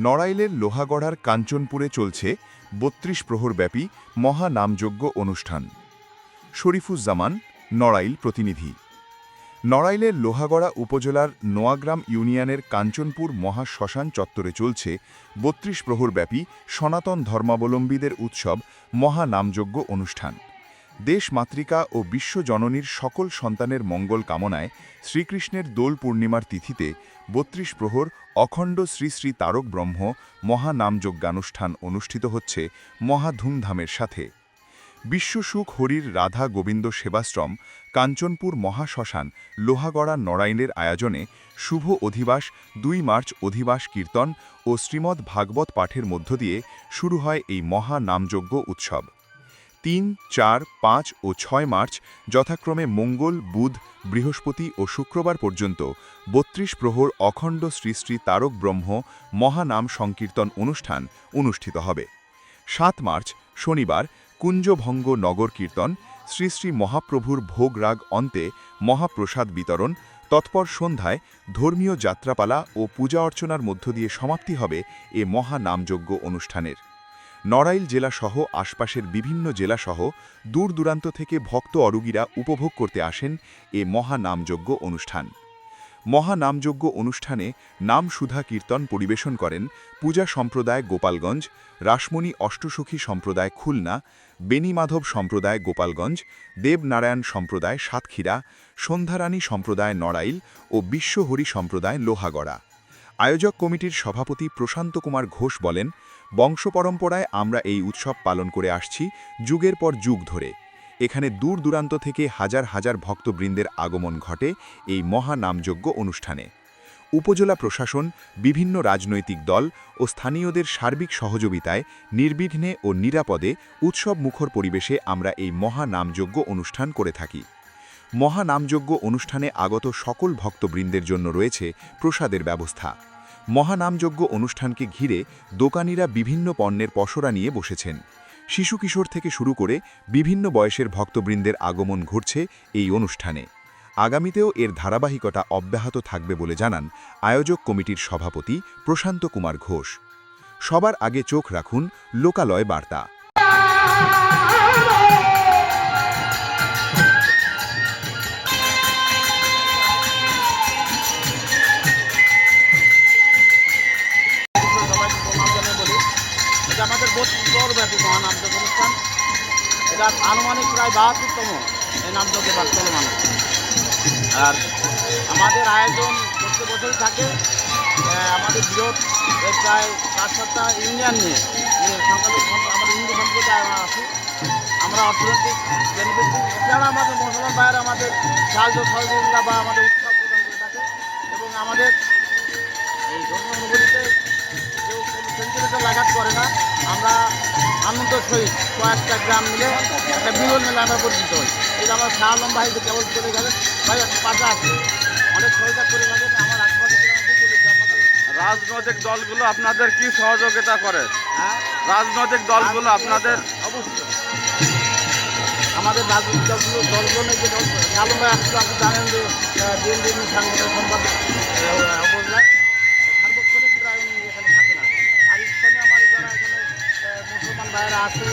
নড়াইলের লোহাগড়ার কাঞ্চনপুরে চলছে ৩২ প্রহরব্যাপী মহানামযজ্ঞ অনুষ্ঠান। শরীফুজ্জামান, নড়াইল প্রতিনিধি। নড়াইলের লোহাগড়া উপজেলার নোয়াগ্রাম ইউনিয়নের কাঞ্চনপুর মহাশ্মশান চত্বরে চলছে ৩২ প্রহরব্যাপী সনাতন ধর্মাবলম্বীদের উৎসব মহানামযজ্ঞ অনুষ্ঠান। দেশ মাতৃকা ও বিশ্বজননীর সকল সন্তানের মঙ্গল কামনায় শ্রীকৃষ্ণের দোল পূর্ণিমার তিথিতে ৩২ প্রহর অখণ্ড শ্রী শ্রী তারক ব্রহ্ম মহানামযজ্ঞানুষ্ঠান অনুষ্ঠিত হচ্ছে মহা ধুমধামের সাথে। বিশ্বসুখ হরির রাধা গোবিন্দ সেবাশ্রম কাঞ্চনপুর মহাশ্মশান লোহাগড়া নড়াইলের আয়োজনে শুভ অধিবাস ২ মার্চ অধিবাস কীর্তন ও শ্রীমদ্ ভাগবত পাঠের মধ্য দিয়ে শুরু হয় এই মহানামযজ্ঞ উৎসব। ৩, ৪, ৫ ও ৬ মার্চ যথাক্রমে মঙ্গল, বুধ, বৃহস্পতি ও শুক্রবার পর্যন্ত ৩২ প্রহর অখণ্ড শ্রী শ্রী তারক ব্রহ্ম মহানাম সংকীর্তন অনুষ্ঠান অনুষ্ঠিত হবে। ৭ মার্চ শনিবার কুঞ্জভঙ্গ নগর কীর্তন, শ্রী শ্রী মহাপ্রভুর ভোগ রাগ অন্তে মহাপ্রসাদ বিতরণ, তৎপর সন্ধ্যায় ধর্মীয় যাত্রাপালা ও পূজা অর্চনার মধ্য দিয়ে সমাপ্তি হবে এ মহানামযজ্ঞ অনুষ্ঠানের। নড়াইল জেলাসহ আশপাশের বিভিন্ন জেলাসহ দূর দূরান্ত থেকে ভক্ত অরোগীরা উপভোগ করতে আসেন এ মহানামযজ্ঞ অনুষ্ঠান। মহানামযজ্ঞ অনুষ্ঠানে নাম সুধা কীর্তন পরিবেশন করেন পূজা সম্প্রদায় গোপালগঞ্জ, রাসমণি অষ্টসখী সম্প্রদায় খুলনা, বেণীমাধব সম্প্রদায় গোপালগঞ্জ, দেবনারায়ণ সম্প্রদায় সাতক্ষীরা, সন্ধ্যারানী সম্প্রদায় নড়াইল ও বিশ্বহরি সম্প্রদায় লোহাগড়া। আয়োজক কমিটির সভাপতি প্রশান্ত কুমার ঘোষ বলেন, বংশপরম্পরায় আমরা এই উৎসব পালন করে আসছি যুগের পর যুগ ধরে। এখানে দূর দূরান্ত থেকে হাজার হাজার ভক্তবৃন্দের আগমন ঘটে এই মহানামযজ্ঞ অনুষ্ঠানে। উপজেলা প্রশাসন, বিভিন্ন রাজনৈতিক দল ও স্থানীয়দের সার্বিক সহযোগিতায় নির্বিঘ্নে ও নিরাপদে উৎসব মুখর পরিবেশে আমরা এই মহানামযজ্ঞ অনুষ্ঠান করে থাকি। মহানামযজ্ঞ অনুষ্ঠানে আগত সকল ভক্তবৃন্দের জন্য রয়েছে প্রসাদের ব্যবস্থা। মহানামযজ্ঞ অনুষ্ঠানকে ঘিরে দোকানিরা বিভিন্ন পণ্যের পসরা নিয়ে বসেছেন। শিশু কিশোর থেকে শুরু করে বিভিন্ন বয়সের ভক্তবৃন্দের আগমন ঘটছে এই অনুষ্ঠানে। আগামীতেও এর ধারাবাহিকতা অব্যাহত থাকবে বলে জানান আয়োজক কমিটির সভাপতি প্রশান্ত কুমার ঘোষ। সবার আগে চোখ রাখুন লোকালয় বার্তা। আমাদের ৩২ ব্যাপী মহানামযজ্ঞ অনুষ্ঠান, এটা আনুমানিক প্রায় ৭২তম এই নামযজ্ঞে চলমান। আর আমাদের আয়োজন প্রত্যেক বছরই থাকে। আমাদের বৃহৎ প্রায় ৫-৭টা ইউনিয়ন নিয়ে সংখ্যালঘু আমাদের হিন্দু সম্প্রদায় আমরা আছি। আমরা অর্থনৈতিক বেনিফিট এছাড়া আমাদের মুসলমান ভাইয়েরা আমাদের সাহায্য সহযোগিতা বা আমাদের উৎসব প্রদান করে থাকে। এবং আমাদের এই ধর্মীয় অনুভূতিতে কেউ কোনো সেন্টিমেন্টাল আঘাত করে না। আমরা আনন্দ সহিত কয়েকটা গ্রাম মিলে একটা মিলন মেলা আমরা পরিচিত হই। এই যে আমার শাহ আলম ভাই যে কেবল চলে গেলেন, ভাই পাশে আছে, অনেক সহযোগিতা করে গেলেন। আমার আশেপাশে রাজনৈতিক দলগুলো আপনাদের কি সহযোগিতা করে? হ্যাঁ, রাজনৈতিক দলগুলো আপনাদের অবশ্যই আমাদের রাজনৈতিক দলগুলো যে শাহ আলম ভাই আসলে আপনি জানেন যে বিএনপি সাংগঠনিক সম্পাদক উপজেলায় সার্বক্ষণিক প্রায় উনি এখানে থাকে না। আর স্থানীয় আমাদের যারা এখানে মুসলমান ভাইয়েরা আছে,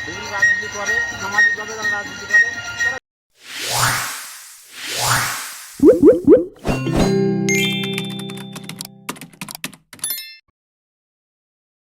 বিভিন্ন রাজনীতি করে, সামাজিকভাবে যারা রাজনীতি করে,